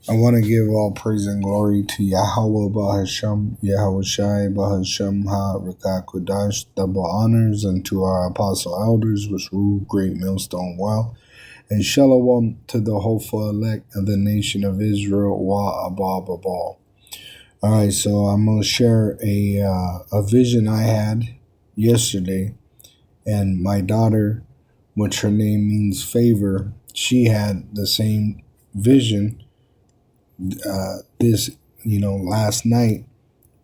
I want to give all praise and glory to Yahweh Bahasham, Yahweh Shai Bahasham Ha Rakakwadash, double honors unto our apostle elders, which rule great millstone well, and shalom to the hopeful elect of the nation of Israel, Wa Abba Babal. All right, so I'm going to share a vision I had yesterday, and my daughter, which her name means favor, she had the same vision last night,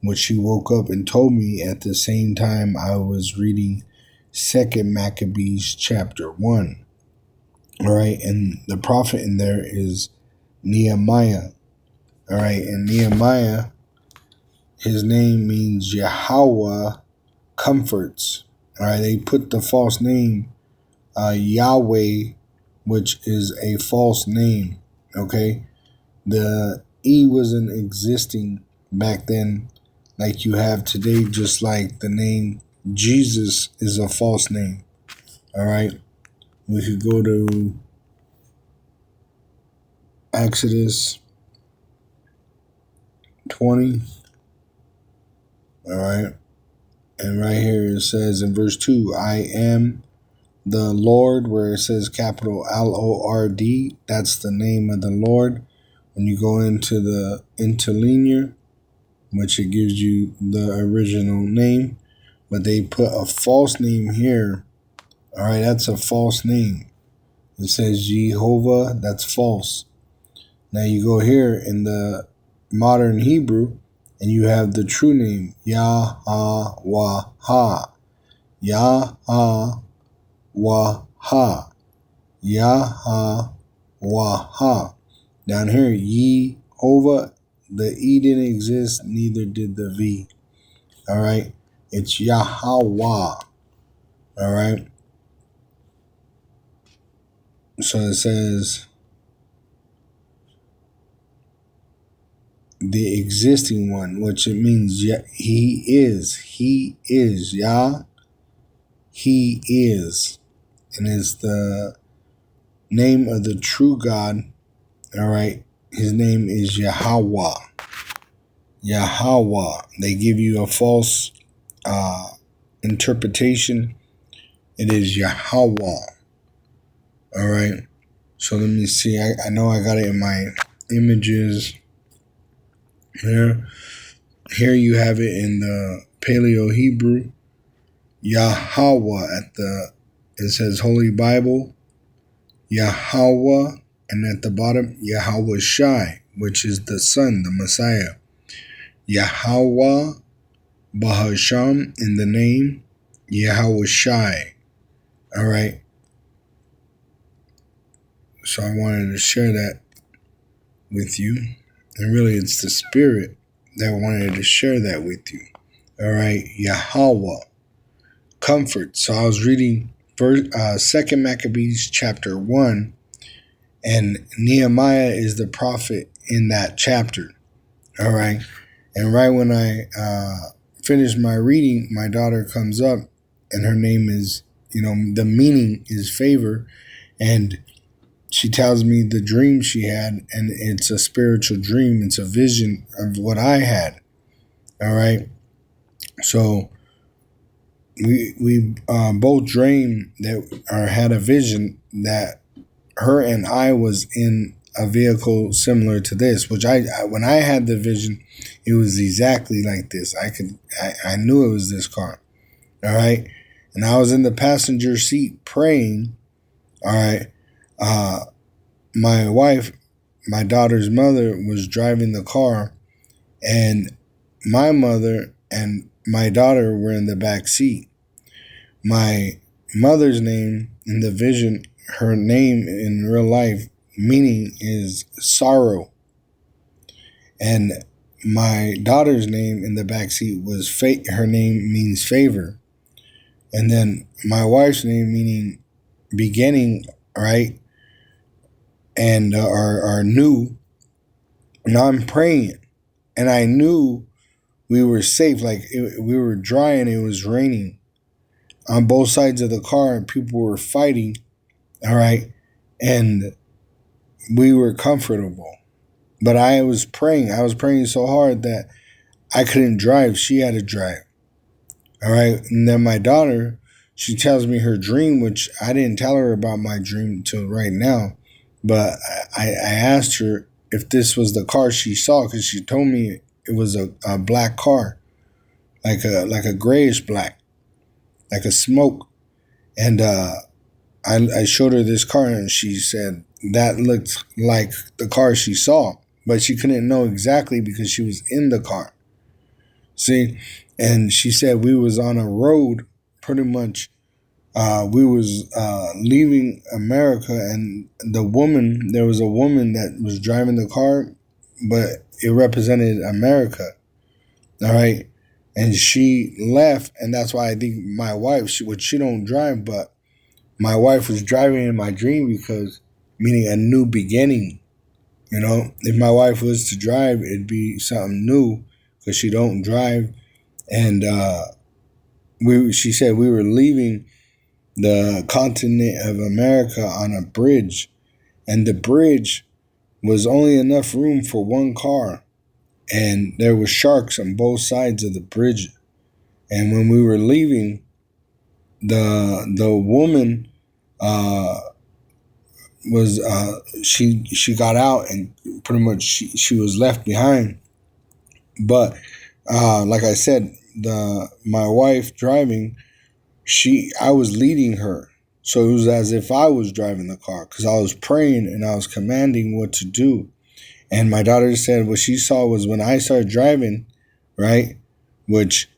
which she woke up and told me at the same time I was reading 2nd Maccabees chapter 1. All right, and the prophet in there is Nehemiah. All right, and Nehemiah, his name means Yahweh comforts. All right, they put the false name Yahweh, which is a false name. Okay, the E wasn't existing back then like you have today, just like the name Jesus is a false name. All right, we could go to Exodus 20. All right, and right here it says in verse 2, I am the Lord, where it says capital Lord, that's the name of the Lord. When you go into the interlinear, which it gives you the original name, but they put a false name here. All right, that's a false name. It says Jehovah, that's false. Now you go here in the modern Hebrew, and you have the true name, Yahweh, Yahweh, Yahweh. Down here, Yehovah, the E didn't exist, neither did the V. All right, it's Yahweh. All right, so it says the existing one, which it means he is Yah, he is, and it's the name of the true God. All right, his name is Yahweh. Yahweh. They give you a false interpretation. It is Yahweh. All right, so let me see. I know I got it in my images here. Here you have it in the Paleo Hebrew, Yahweh it says Holy Bible, Yahweh, and at the bottom, Yahweh Shai, which is the Son, the Messiah. Yahweh Bahasham in the name, Yahweh Shai. All right. So I wanted to share that with you. And really, it's the Spirit that wanted to share that with you. All right. Yahweh. Comfort. So I was reading 2nd Maccabees chapter 1, and Nehemiah is the prophet in that chapter. All right. And right when I finished my reading, my daughter comes up, and her name is, the meaning is favor. And she tells me the dream she had, and it's a spiritual dream. It's a vision of what I had. All right. So we both dreamed that, or had a vision that her and I was in a vehicle similar to this, which when I had the vision, it was exactly like this. I knew it was this car. All right. And I was in the passenger seat praying. All right. My wife, my daughter's mother, was driving the car, and my mother and my daughter were in the back seat. My mother's name in the vision, her name in real life meaning is sorrow. And my daughter's name in the backseat was her name means favor. And then my wife's name meaning beginning, right? And or new. Now I'm praying, and I knew we were safe. Like we were dry and it was raining on both sides of the car, and people were fighting. All right. And we were comfortable. But I was praying. I was praying so hard that I couldn't drive. She had to drive. All right. And then my daughter, she tells me her dream, which I didn't tell her about my dream until right now. But I asked her if this was the car she saw, because she told me it was a black car, like a grayish black, like a smoke. And I showed her this car, and she said that looked like the car she saw, but she couldn't know exactly because she was in the car. See, and she said we was on a road, pretty much. We was leaving America, and there was a woman that was driving the car, but it represented America. All right, and she left, and that's why I think my wife, she don't drive, but my wife was driving in my dream, because meaning a new beginning. You know, if my wife was to drive, it'd be something new, because she don't drive. And she said we were leaving the continent of America on a bridge, and the bridge was only enough room for one car, and there were sharks on both sides of the bridge. And when we were leaving, the woman was she got out, and pretty much she was left behind. But like I said, my wife driving, I was leading her, so it was as if I was driving the car, because I was praying and I was commanding what to do. And my daughter said what she saw was when I started driving, right, which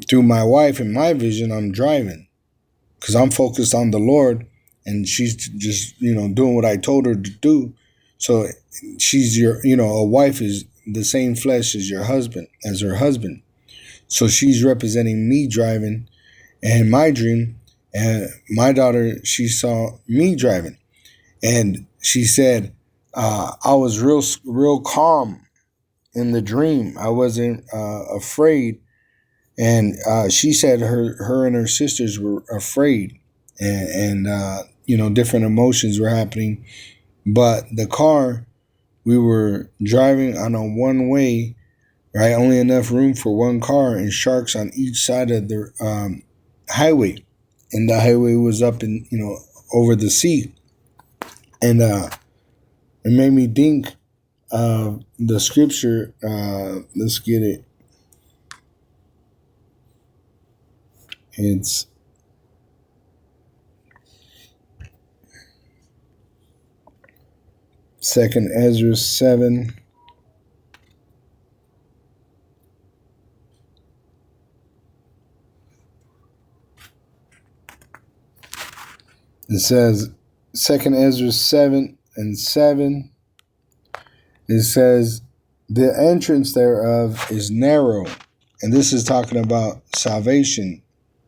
through my wife and my vision, I'm driving, because I'm focused on the Lord, and she's just, doing what I told her to do. So she's a wife is the same flesh as her husband. So she's representing me driving, and my dream, and my daughter, she saw me driving, and she said, I was real calm in the dream. I wasn't afraid. And she said her and her sisters were afraid, and different emotions were happening. But the car, we were driving on a one way, right? Only enough room for one car, and sharks on each side of the highway, and the highway was up in over the sea, and it made me think of the scripture. Let's get it. It's Second Ezra 7. It says, Second Ezra 7:7. It says, the entrance thereof is narrow. And this is talking about salvation.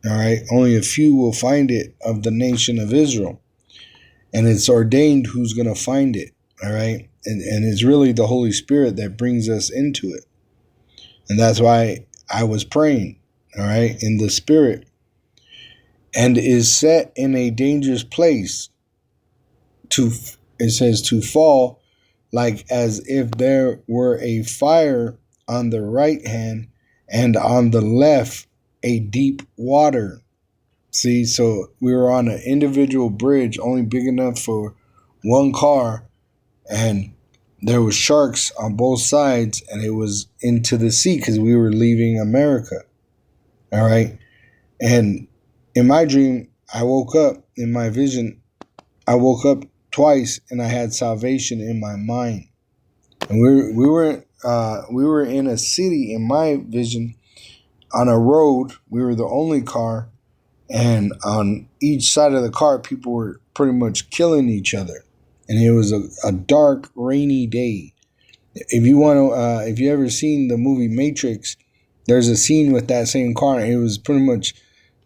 All right. Only a few will find it of the nation of Israel. And it's ordained who's going to find it. All right. And it's really the Holy Spirit that brings us into it. And that's why I was praying, all right, in the Spirit. And is set in a dangerous place it says to fall, like as if there were a fire on the right hand, and on the left a deep water. See, so we were on an individual bridge, only big enough for one car, and there was sharks on both sides, and it was into the sea, because we were leaving America. All right. And in my dream, I woke up in my vision. I woke up twice, and I had salvation in my mind. And we were in a city in my vision, on a road. We were the only car, and on each side of the car, people were pretty much killing each other. And it was a dark, rainy day. If you ever seen the movie Matrix, there's a scene with that same car, and it was pretty much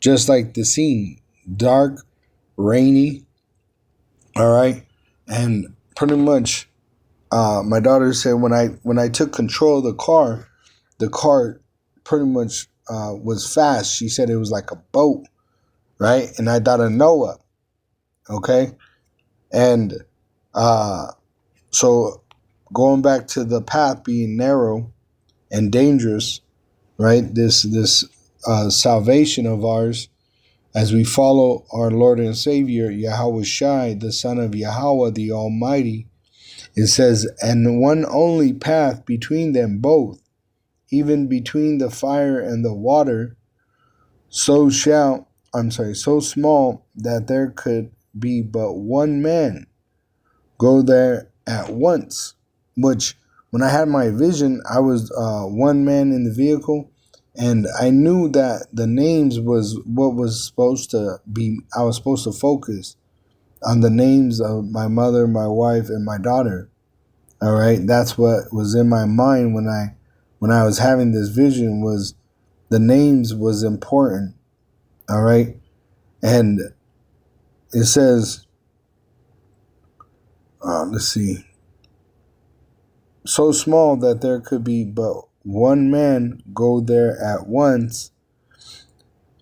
just like the scene, dark, rainy. All right, and pretty much, my daughter said when I took control of the car pretty much was fast. She said it was like a boat, right? And I thought of Noah, okay, and so going back to the path being narrow and dangerous, right? This salvation of ours, as we follow our Lord and Savior, Yahweh Shai, the Son of Yahweh, the Almighty, it says, and one only path between them both, even between the fire and the water, so small that there could be but one man go there at once. Which, when I had my vision, I was one man in the vehicle, and I knew that the names was what was supposed to be. I was supposed to focus on the names of my mother, my wife, and my daughter. All right, that's what was in my mind when I was having this vision. Was the names was important. All right, and it says, let's see, so small that there could be but one man go there at once.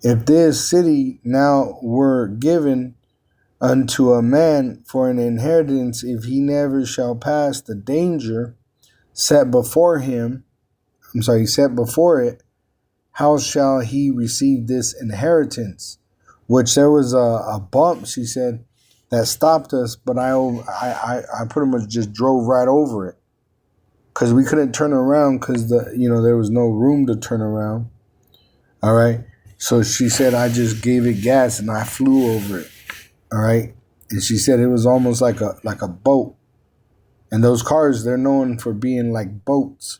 If this city now were given unto a man for an inheritance, if he never shall pass the danger set before it, how shall he receive this inheritance? Which there was a bump, she said, that stopped us, but I pretty much just drove right over it, because we couldn't turn around because there was no room to turn around. All right, so she said I just gave it gas and I flew over it. All right, and she said it was almost like a boat, and those cars, they're known for being like boats.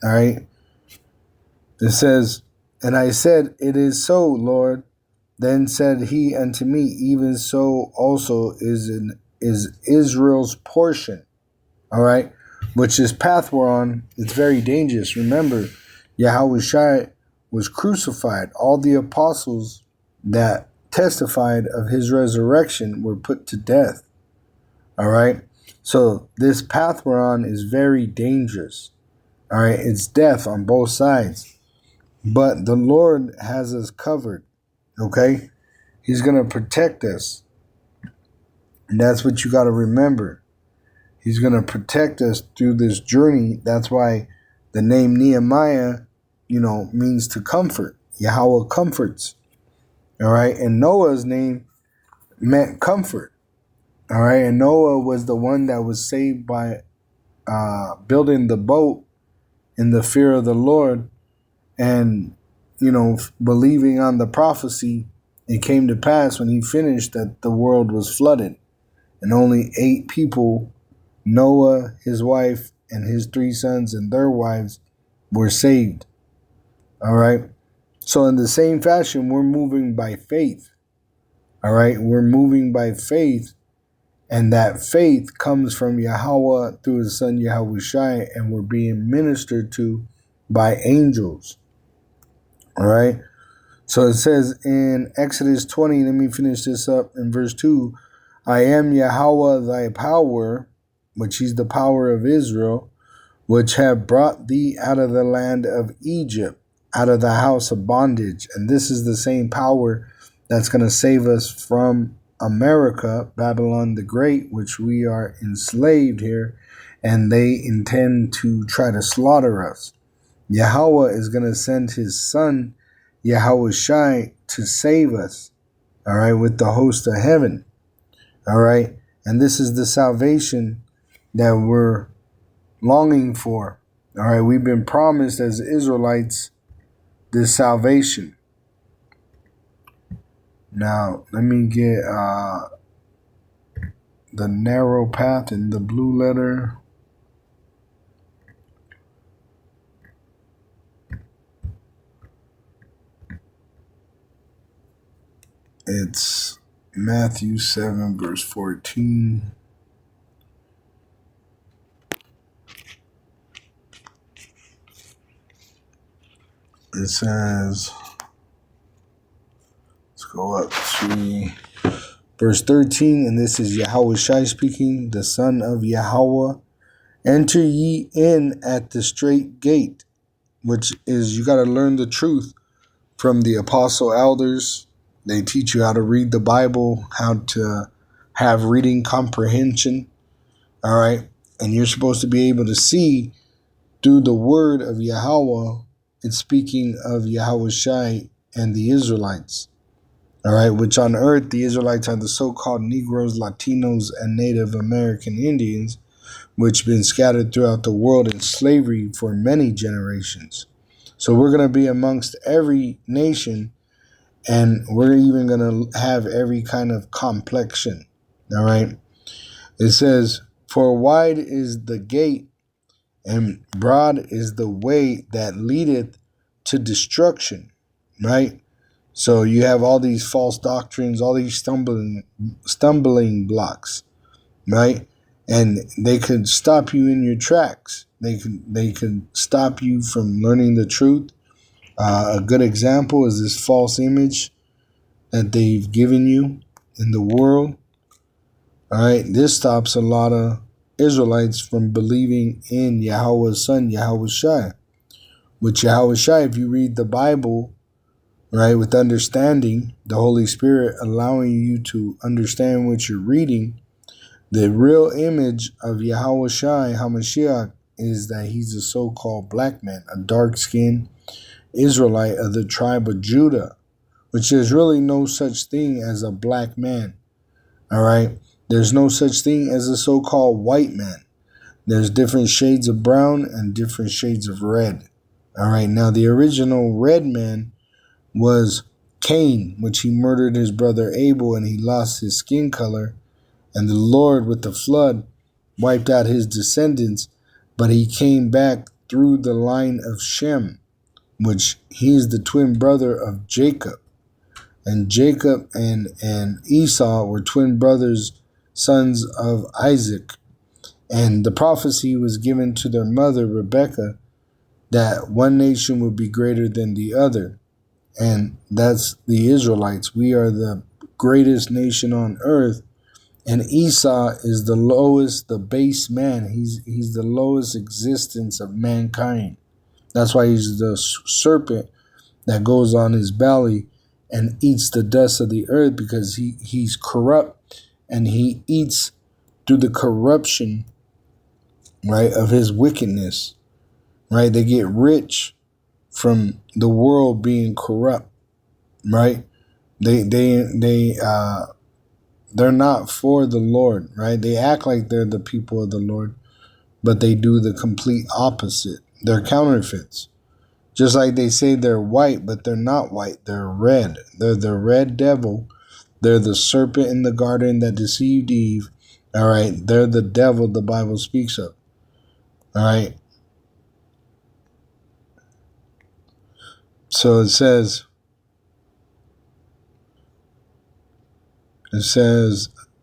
All right, it says, and I said, it is so, Lord. Then said he unto me, even so also is Israel's portion. All right, which this path we're on, it's very dangerous. Remember, Yahweh Shai was crucified. All the apostles that testified of his resurrection were put to death. All right, so this path we're on is very dangerous. All right, it's death on both sides, but the Lord has us covered. Okay, he's going to protect us, and that's what you got to remember. He's going to protect us through this journey. That's why the name Nehemiah, means to comfort. Yahweh comforts. All right, and Noah's name meant comfort. All right, and Noah was the one that was saved by building the boat in the fear of the Lord, and believing on the prophecy. It came to pass when he finished that the world was flooded, and only 8 people, Noah, his wife, and his 3 sons and their wives, were saved. All right, so in the same fashion, we're moving by faith. All right, we're moving by faith, and that faith comes from Yahweh through his son Yahweh Shai, and we're being ministered to by angels. All right, so it says in Exodus 20, let me finish this up in verse 2, I am Yahweh thy power, which is the power of Israel, which have brought thee out of the land of Egypt, out of the house of bondage. And this is the same power that's going to save us from America, Babylon the Great, which we are enslaved here, and they intend to try to slaughter us. Yahweh is going to send his son, Yahweh Shai, to save us, all right, with the host of heaven, all right? And this is the salvation that we're longing for, all right? We've been promised as Israelites this salvation. Now, let me get the narrow path in the blue letter. It's Matthew 7, verse 14. It says, let's go up to verse 13, and this is Yahweh Shai speaking, the son of Yahweh. Enter ye in at the straight gate, which is, you got to learn the truth from the apostle elders. They teach you how to read the Bible, how to have reading comprehension. All right. And you're supposed to be able to see through the word of Yahweh. It's speaking of Yahweh Shai and the Israelites. All right, which on earth, the Israelites are the so-called Negroes, Latinos, and Native American Indians, which been scattered throughout the world in slavery for many generations. So we're going to be amongst every nation, and we're even going to have every kind of complexion. All right. It says, for wide is the gate, and broad is the way that leadeth to destruction. Right. So you have all these false doctrines, all these stumbling blocks, right? And they could stop you in your tracks. They could stop you from learning the truth. A good example is this false image that they've given you in the world. All right, this stops a lot of Israelites from believing in Yahweh's Son, Yahweh Shai. With Yahweh Shai, if you read the Bible, right, with understanding, the Holy Spirit allowing you to understand what you're reading, the real image of Yahweh Shai HaMashiach is that he's a so-called black man, a dark-skinned Israelite of the tribe of Judah, which there's really no such thing as a black man, all right? There's no such thing as a so-called white man. There's different shades of brown and different shades of red, all right? Now, the original red man was Cain, which he murdered his brother Abel and he lost his skin color. And the Lord, with the flood, wiped out his descendants, but he came back through the line of Shem, which he is the twin brother of Jacob. And Jacob and Esau were twin brothers, sons of Isaac. And the prophecy was given to their mother, Rebekah, that one nation would be greater than the other. And that's the Israelites. We are the greatest nation on earth. And Esau is the lowest, the base man. He's the lowest existence of mankind. That's why he's the serpent that goes on his belly and eats the dust of the earth, because he's corrupt and he eats through the corruption, right, of his wickedness. Right? They get rich from the world being corrupt. Right? They're not for the Lord, right? They act like they're the people of the Lord, but they do the complete opposite. They're counterfeits. Just like they say they're white, but they're not white. They're red. They're the red devil. They're the serpent in the garden that deceived Eve. All right. They're the devil the Bible speaks of. All right. So it says,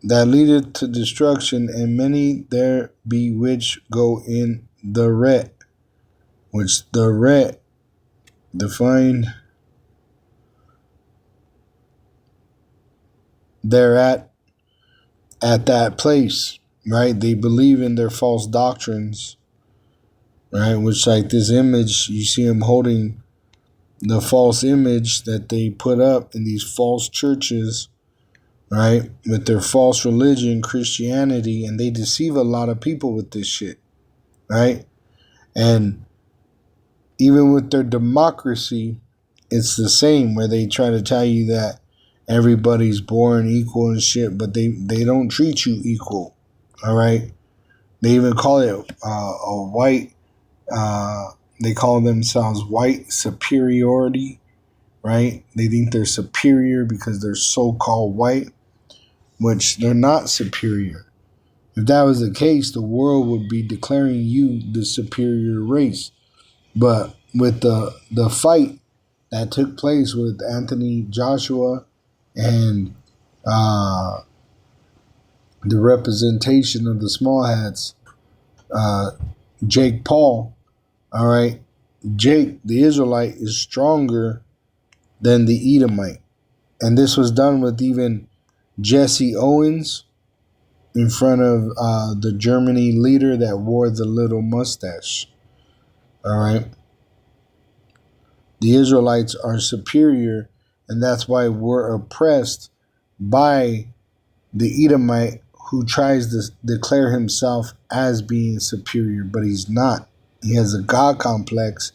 that leadeth to destruction, and many there be which go in the ret, which the ret defined they're at that place, right? They believe in their false doctrines, right? Which, like this image, you see them holding the false image that they put up in these false churches, right? With their false religion, Christianity, and they deceive a lot of people with this shit, right? And even with their democracy, it's the same, where they try to tell you that everybody's born equal and shit, but they don't treat you equal, all right? They even call it a white, they call themselves white superiority, right? They think they're superior because they're so-called white, which they're not superior. If that was the case, the world would be declaring you the superior race. But with the fight that took place with Anthony Joshua and the representation of the small hats, Jake Paul, all right, Jake, the Israelite, is stronger than the Edomite. And this was done with even Jesse Owens in front of the Germany leader that wore the little mustache. All right. The Israelites are superior, and that's why we're oppressed by the Edomite who tries to declare himself as being superior, but he's not. He has a God complex,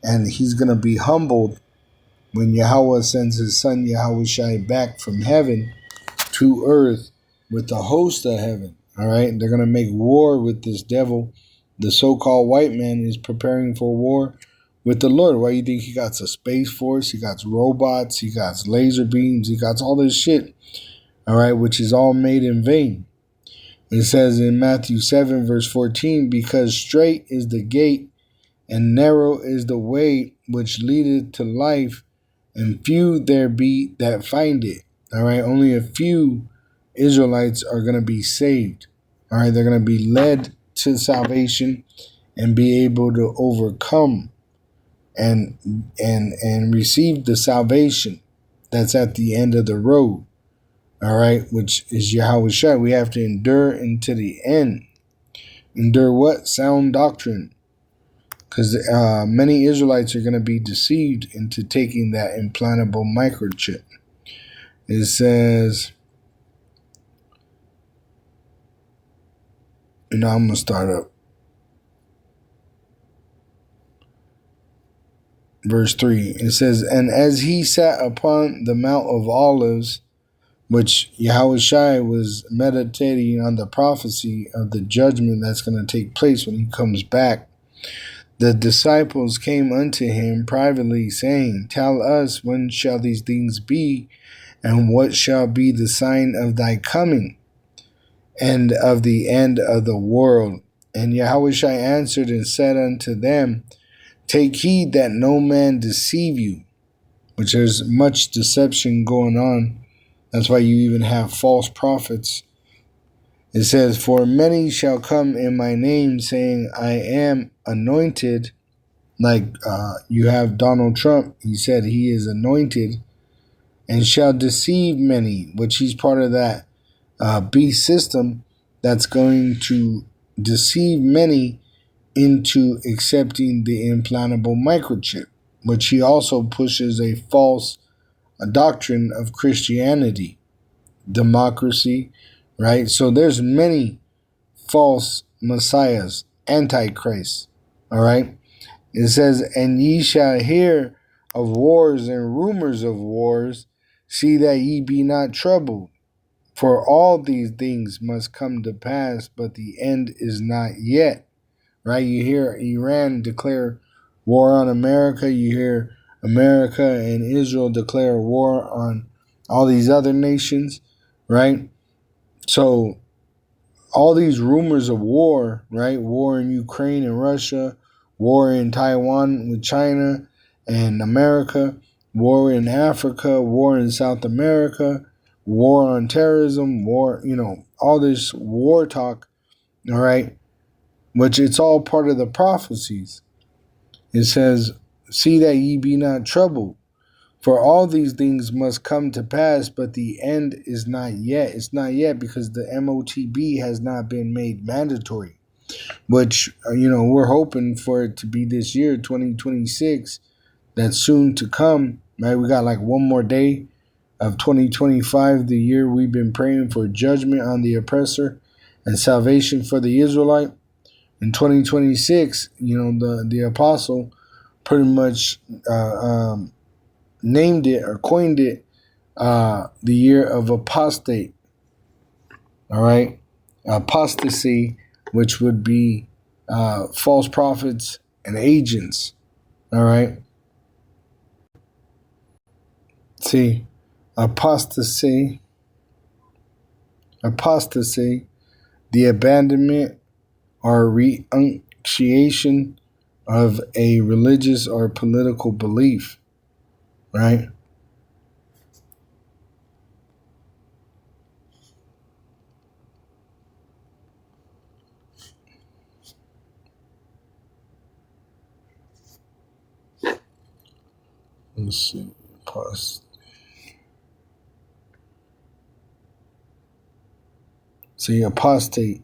and he's going to be humbled when Yahweh sends his son Yahweh Shai back from heaven to earth with the host of heaven. All right, they're going to make war with this devil. The so-called white man is preparing for war with the Lord. Why do you think he got a space force? He got robots. He got laser beams. He got all this shit. All right, which is all made in vain. It says in Matthew 7, verse 14, because straight is the gate and narrow is the way which leadeth to life, and few there be that find it. All right, only a few Israelites are going to be saved. All right, they're going to be led to salvation and be able to overcome and receive the salvation that's at the end of the road. All right, which is Yahweh Shai. We have to endure into the end. Endure what? Sound doctrine. Because many Israelites are going to be deceived into taking that implantable microchip. It says, I'm going to start up. Verse 3. It says, and as he sat upon the Mount of Olives, which Yahweh Shai was meditating on the prophecy of the judgment that's going to take place when he comes back, the disciples came unto him privately, saying, tell us, when shall these things be, and what shall be the sign of thy coming, and of the end of the world? And Yahweh Shai answered and said unto them, take heed that no man deceive you, which there's much deception going on. That's why you even have false prophets. It says, for many shall come in my name, saying, I am anointed. Like you have Donald Trump. He said he is anointed, and shall deceive many, which he's part of that beast system that's going to deceive many into accepting the implantable microchip, which he also pushes a false doctrine of Christianity, democracy, right? So there's many false messiahs, antichrists, all right? It says, and ye shall hear of wars and rumors of wars. See that ye be not troubled. For all these things must come to pass, but the end is not yet. Right? You hear Iran declare war on America. You hear America and Israel declare war on all these other nations. Right? So all these rumors of war, right? War in Ukraine and Russia, war in Taiwan with China and America, war in Africa, war in South America, war on terrorism, war, all this war talk, all right, which it's all part of the prophecies. It says, see that ye be not troubled. For all these things must come to pass, but the end is not yet. It's not yet because the MOTB has not been made mandatory, which, we're hoping for it to be this year, 2026. That's soon to come, right? We got like one more day of 2025, the year we've been praying for judgment on the oppressor and salvation for the Israelite. In 2026, the apostle pretty much named it or coined it the year of apostate. All right, apostasy, which would be false prophets and agents. All right, see, apostasy, the abandonment or renunciation of a religious or political belief. Right. Let's see. Apostate.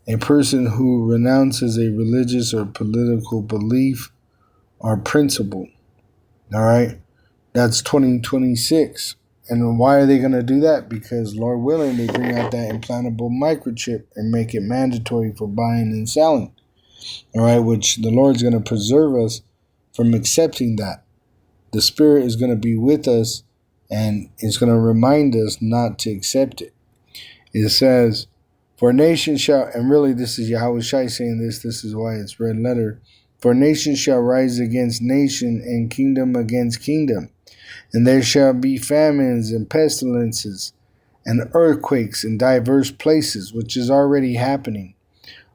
A person who renounces a religious or political belief or principle. All right. That's 2026. And why are they going to do that? Because, Lord willing, they bring out that implantable microchip and make it mandatory for buying and selling. All right, which the Lord's going to preserve us from accepting that. The Spirit is going to be with us, and it's going to remind us not to accept it. It says, for a nation shall, and really this is Yahweh Shai saying this is why it's red letter. For nation shall rise against nation, and kingdom against kingdom. And there shall be famines and pestilences and earthquakes in diverse places, which is already happening.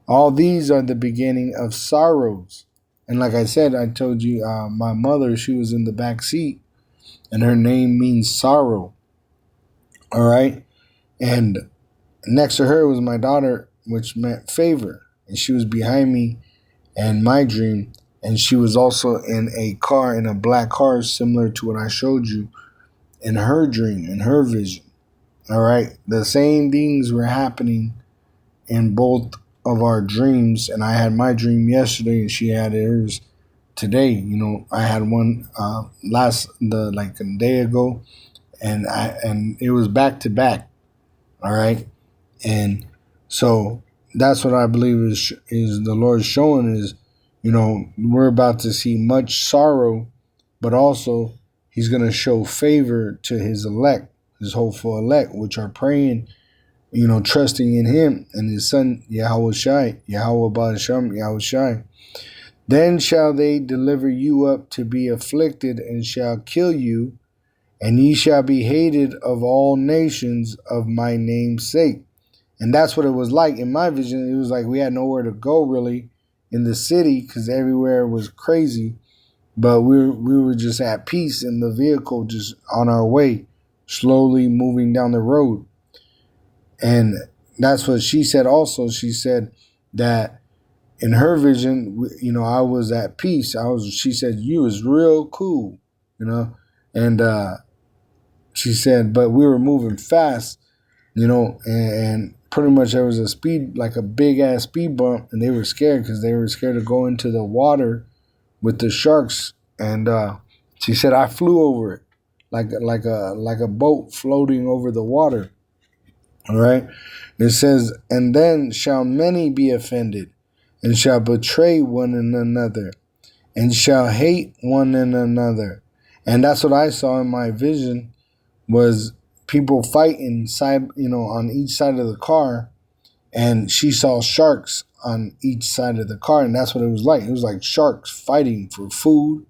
All these are the beginning of sorrows. And like I said, I told you, my mother, she was in the back seat, and her name means sorrow. All right. And next to her was my daughter, which meant favor. And she was behind me in my dream. And she was also in a car, in a black car, similar to what I showed you in her dream, in her vision. All right. The same things were happening in both of our dreams. And I had my dream yesterday, and she had hers today. You know, I had one like a day ago, and it was back to back. All right. And so that's what I believe is the Lord showing is, you know, we're about to see much sorrow, but also he's going to show favor to his elect, his hopeful elect, which are praying, you know, trusting in him and his son, Yahweh Shai, Yahweh Ba'asham, Yahweh Shai. Then shall they deliver you up to be afflicted and shall kill you, and ye shall be hated of all nations of my name's sake. And that's what it was like in my vision. It was like we had nowhere to go really in the city because everywhere was crazy. But we were just at peace in the vehicle, just on our way, slowly moving down the road. And that's what she said also. She said that in her vision, you know, I was at peace. She said, you was real cool, you know. And she said, but we were moving fast, you know, and pretty much there was a speed, like a big ass speed bump, and they were scared because they were scared to go into the water with the sharks. And she said I flew over it like a boat floating over the water. All right. It says, and then shall many be offended, and shall betray one another, and shall hate one another. And that's what I saw in my vision, was people fighting side, you know, on each side of the car, and she saw sharks on each side of the car, and that's what it was like. It was like sharks fighting for food,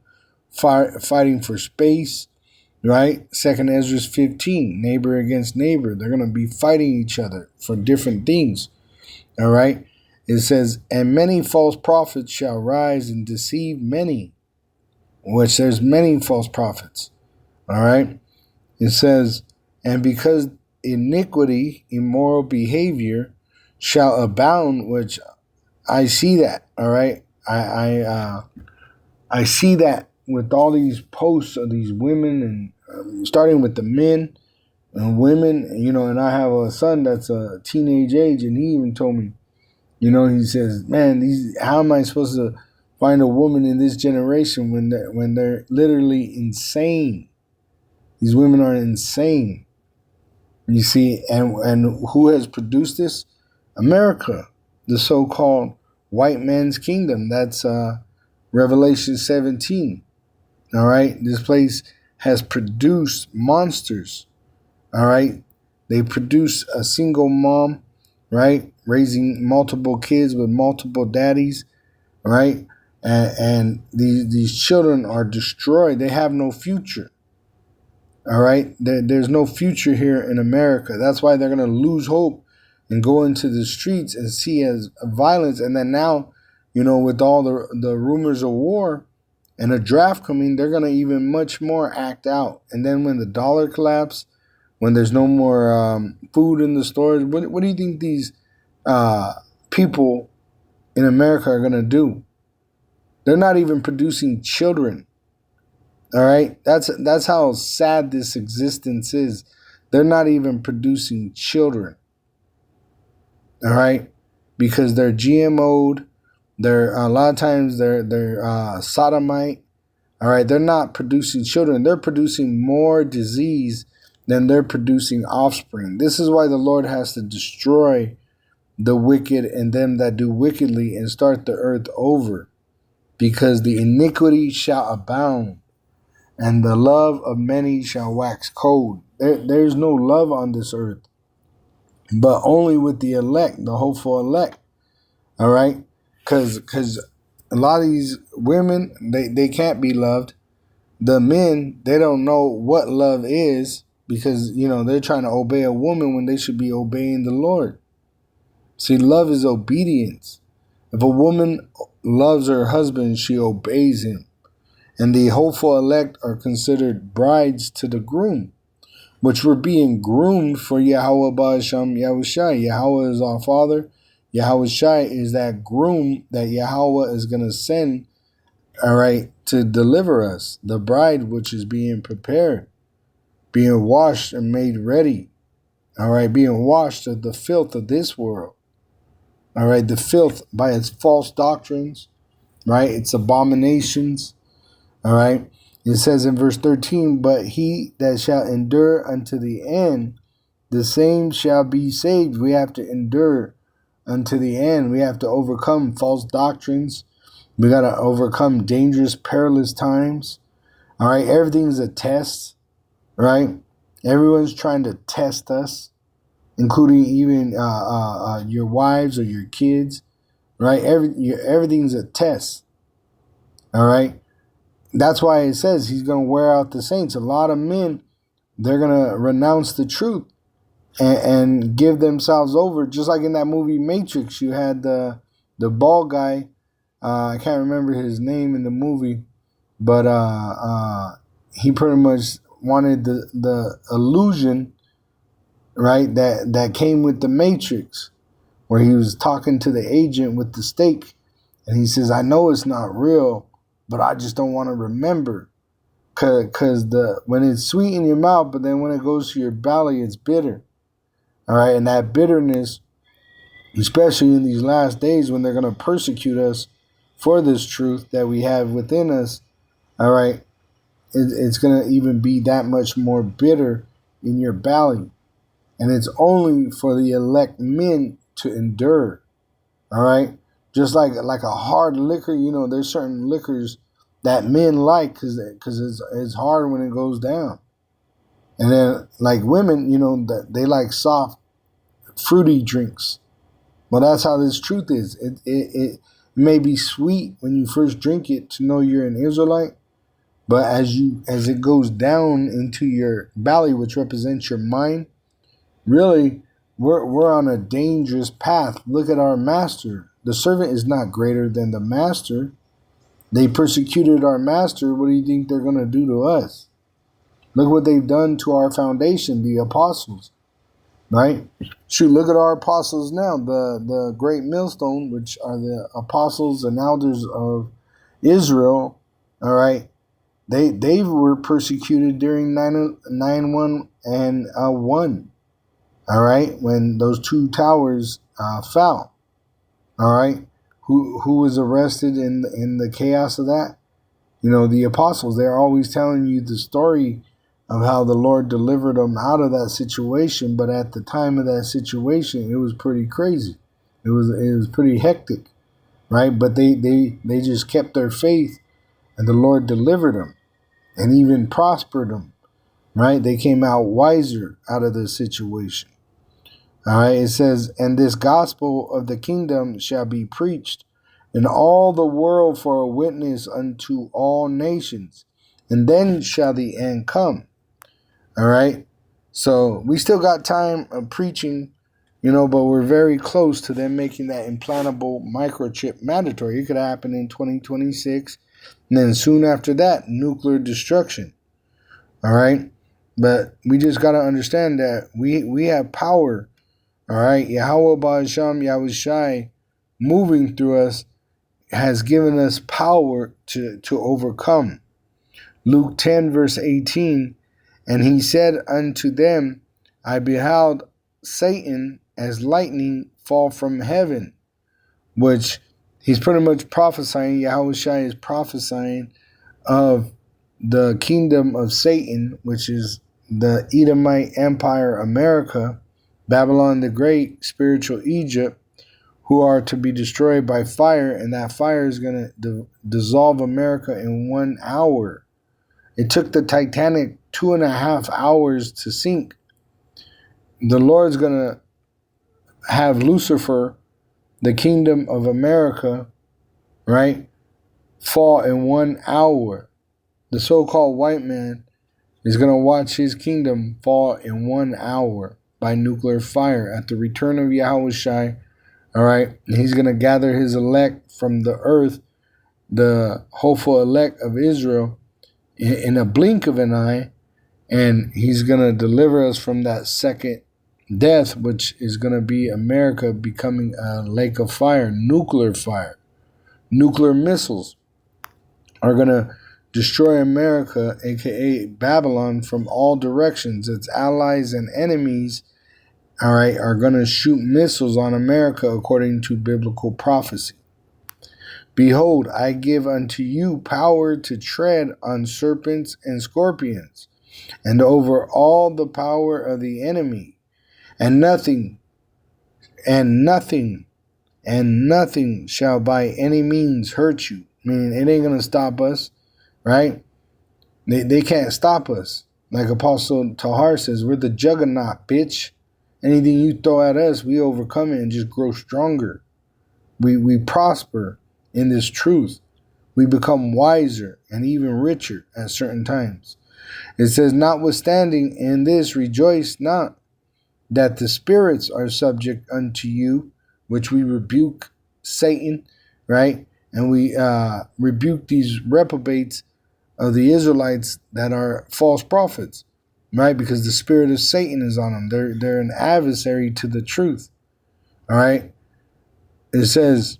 fighting for space, right? 2 Ezra 15, neighbor against neighbor. They're going to be fighting each other for different things, all right? It says, and many false prophets shall rise and deceive many, which there's many false prophets, all right? It says, and because iniquity, immoral behavior, shall abound, which I see that, all right? I see that with all these posts of these women, and starting with the men and women, you know, and I have a son that's a teenage age, and he even told me, you know, he says, man, how am I supposed to find a woman in this generation when they're literally insane? These women are insane. You see, and who has produced this? America, the so-called white man's kingdom. That's Revelation 17. All right, this place has produced monsters. All right, they produce a single mom, right, raising multiple kids with multiple daddies, right, and these children are destroyed. They have no future. All right, there's no future here in America. That's why they're gonna lose hope and go into the streets and see as violence. And then now, you know, with all the rumors of war and a draft coming, they're gonna even much more act out. And then when the dollar collapses, when there's no more food in the stores, what do you think these people in America are gonna do? They're not even producing children. All right, that's how sad this existence is. They're not even producing children. All right, because they're GMO'd. They're a lot of times they're sodomite. All right, they're not producing children. They're producing more disease then they're producing offspring. This is why the Lord has to destroy the wicked and them that do wickedly and start the earth over, because the iniquity shall abound and the love of many shall wax cold. There's no love on this earth, but only with the elect, the hopeful elect. All right? Because a lot of these women, they can't be loved. The men, they don't know what love is, because, they're trying to obey a woman when they should be obeying the Lord. See, love is obedience. If a woman loves her husband, she obeys him. And the hopeful elect are considered brides to the groom, which were being groomed for Yahweh Ba'asham Yahushai. Yahweh is our Father. Yahushai is that groom that Yahweh is going to send, all right, to deliver us. The bride which is being prepared, being washed and made ready, all right, being washed of the filth of this world, all right, the filth by its false doctrines, right, its abominations, all right. It says in verse 13, but he that shall endure unto the end, the same shall be saved. We have to endure unto the end. We have to overcome false doctrines. We got to overcome dangerous, perilous times. All right. Everything's a test, right? Everyone's trying to test us, including even your wives or your kids, right? Everything's a test. All right. That's why it says he's going to wear out the saints. A lot of men, they're going to renounce the truth and give themselves over. Just like in that movie Matrix, you had the bald guy. I can't remember his name in the movie, but he pretty much wanted the illusion, right, that came with the Matrix, where he was talking to the agent with the stake, and he says, I know it's not real, but I just don't want to remember, because when it's sweet in your mouth, but then when it goes to your belly, it's bitter. All right, and that bitterness, especially in these last days when they're going to persecute us for this truth that we have within us, all right, it's going to even be that much more bitter in your belly. And it's only for the elect men to endure, all right? Just like a hard liquor, there's certain liquors that men like because it's hard when it goes down. And then like women, that they like soft, fruity drinks. Well, that's how this truth is. It may be sweet when you first drink it to know you're an Israelite, but as it goes down into your belly, which represents your mind, really, we're on a dangerous path. Look at our master. The servant is not greater than the master. They persecuted our master. What do you think they're going to do to us? Look what they've done to our foundation, the apostles, right? Shoot, look at our apostles now, the great millstone, which are the apostles and elders of Israel, all right? They were persecuted during 9-1 and 1. All right, when those two towers fell. All right, who was arrested in the chaos of that? The apostles. They're always telling you the story of how the Lord delivered them out of that situation. But at the time of that situation, it was pretty crazy. It was pretty hectic, right? But they just kept their faith, and the Lord delivered them, and even prospered them. Right? They came out wiser out of the situation. All right, it says, and this gospel of the kingdom shall be preached in all the world for a witness unto all nations, and then shall the end come. All right, so we still got time of preaching, but we're very close to them making that implantable microchip mandatory. It could happen in 2026, and then soon after that, nuclear destruction. All right, but we just got to understand that we have power. All right, Yahweh Ba'asham Yahushai moving through us has given us power to overcome. Luke 10 verse 18, and he said unto them, I beheld Satan as lightning fall from heaven, which he's pretty much prophesying, Yahushai is prophesying of the kingdom of Satan, which is the Edomite Empire, America, Babylon the Great, spiritual Egypt, who are to be destroyed by fire, and that fire is going to dissolve America in 1 hour. It took the Titanic 2.5 hours to sink. The Lord's going to have Lucifer, the kingdom of America, right, fall in 1 hour. The so-called white man is going to watch his kingdom fall in 1 hour by nuclear fire at the return of Yahushua. All right. And he's going to gather his elect from the earth, the hopeful elect of Israel, in a blink of an eye. And he's going to deliver us from that second death, which is going to be America becoming a lake of fire. Nuclear missiles are going to destroy America, aka Babylon, from all directions. Its allies and enemies, all right, are going to shoot missiles on America according to biblical prophecy. Behold, I give unto you power to tread on serpents and scorpions, and over all the power of the enemy, and nothing shall by any means hurt you. Meaning it ain't going to stop us, right? They can't stop us. Like Apostle Tahar says, we're the juggernaut, bitch. Anything you throw at us, we overcome it and just grow stronger. We prosper in this truth. We become wiser and even richer at certain times. It says, notwithstanding in this, rejoice not that the spirits are subject unto you, which we rebuke Satan, right? And we rebuke these reprobates of the Israelites that are false prophets, right? Because the spirit of Satan is on them. They're an adversary to the truth, all right? It says,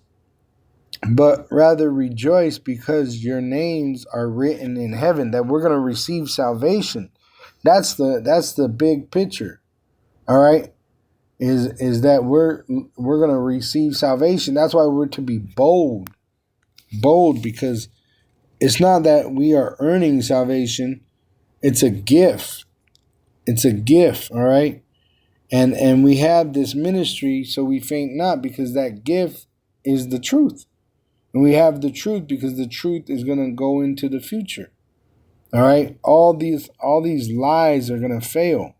but rather rejoice because your names are written in heaven, that we're going to receive salvation. That's the big picture, all right? Is that we're going to receive salvation. That's why we're to be bold, because it's not that we are earning salvation. It's a gift. It's a gift, all right? And we have this ministry so we faint not, because that gift is the truth. And we have the truth because the truth is going to go into the future. All right? All these lies are going to fail.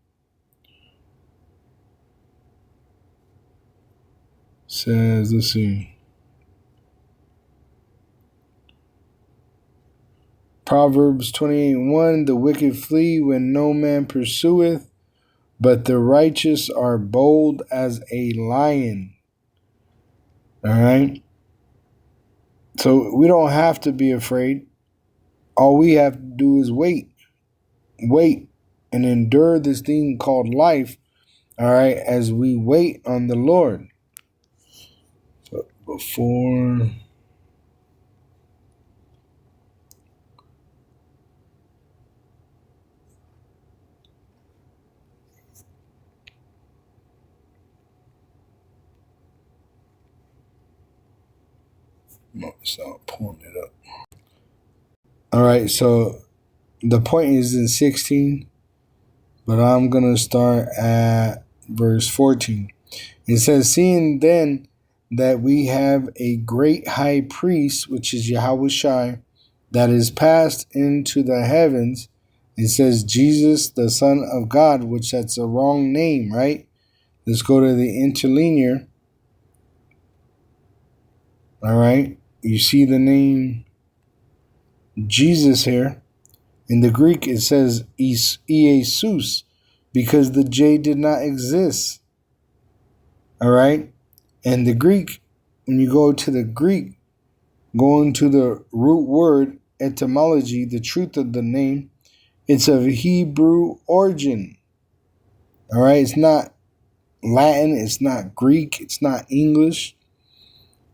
Says, let's see. Proverbs 28:1, the wicked flee when no man pursueth, but the righteous are bold as a lion. All right? So we don't have to be afraid. All we have to do is wait, and endure this thing called life, all right, as we wait on the Lord. So before... No, it's not pulling it up. All right, so the point is in 16, but I'm going to start at verse 14. It says, seeing then that we have a great high priest, which is Yahushua, that is passed into the heavens. It says Jesus, the Son of God, which that's a wrong name, right? Let's go to the interlinear. All right. You see the name Jesus here. In the Greek, it says Iesus, because the J did not exist. All right. And the Greek, when you go to the Greek, going to the root word etymology, the truth of the name, it's of Hebrew origin. All right. It's not Latin. It's not Greek. It's not English.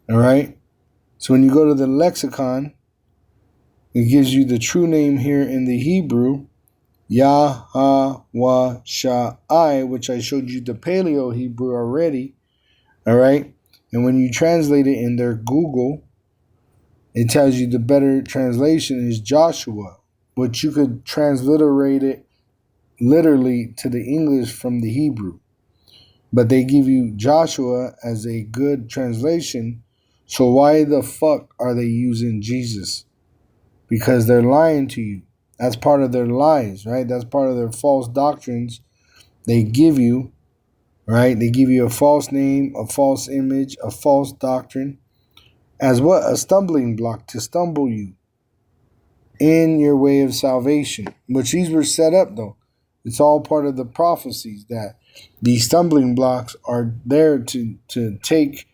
All right. So when you go to the lexicon, it gives you the true name here in the Hebrew, Yahweh Shai, which I showed you the Paleo Hebrew already. All right. And when you translate it in their Google, it tells you the better translation is Joshua, but you could transliterate it literally to the English from the Hebrew. But they give you Joshua as a good translation. So why the fuck are they using Jesus? Because they're lying to you. That's part of their lies, right? That's part of their false doctrines they give you, right? They give you a false name, a false image, a false doctrine, as what? A stumbling block to stumble you in your way of salvation, which these were set up though. It's all part of the prophecies that these stumbling blocks are there to take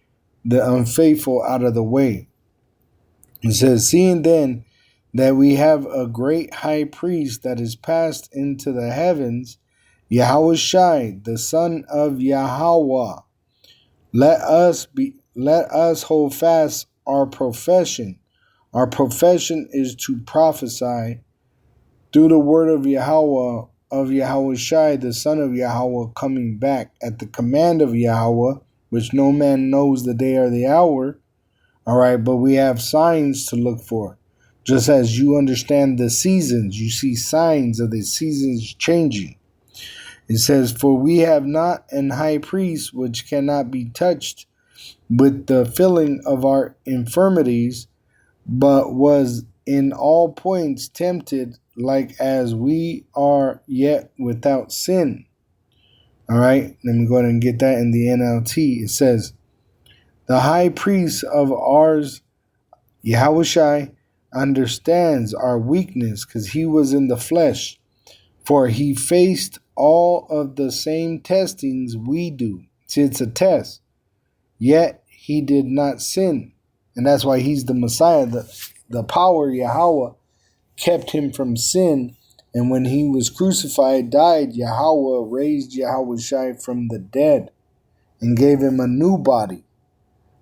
the unfaithful out of the way. It says, seeing then that we have a great high priest that is passed into the heavens, Yahushai, the son of Yahweh, let us hold fast our profession. Our profession is to prophesy through the word of Yahweh, of Yahushai, the son of Yahweh, coming back at the command of Yahweh, which no man knows the day or the hour. All right, but we have signs to look for. Just as you understand the seasons, you see signs of the seasons changing. It says, for we have not an high priest which cannot be touched with the feeling of our infirmities, but was in all points tempted like as we are, yet without sin. All right, let me go ahead and get that in the NLT. It says, the high priest of ours, Yahushai, understands our weakness because he was in the flesh, for he faced all of the same testings we do. See, it's a test. Yet he did not sin. And that's why he's the Messiah. The power, Yahweh, kept him from sin. And when he was crucified, died, Yahweh raised Yahushai from the dead and gave him a new body.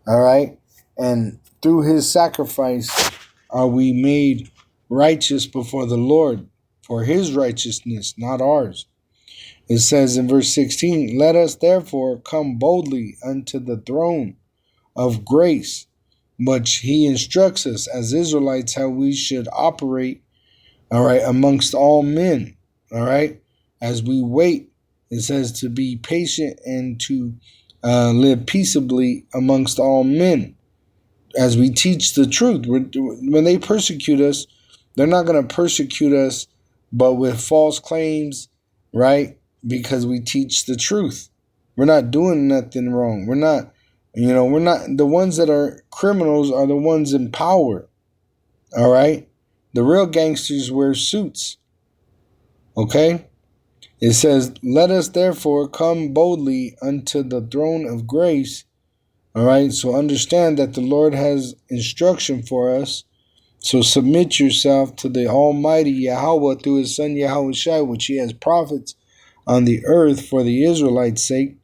All right? And through his sacrifice are we made righteous before the Lord, for his righteousness, not ours. It says in verse 16, let us therefore come boldly unto the throne of grace, which he instructs us as Israelites how we should operate, all right, amongst all men, all right, as we wait. It says to be patient and to live peaceably amongst all men as we teach the truth. When they persecute us, they're not going to persecute us but with false claims, right? Because we teach the truth. We're not doing nothing wrong. We're not the ones that are criminals are the ones in power. All right? The real gangsters wear suits. Okay? It says, let us therefore come boldly unto the throne of grace. All right? So understand that the Lord has instruction for us. So submit yourself to the Almighty Yahweh through his son Yahushua, which he has prophets on the earth for the Israelites' sake,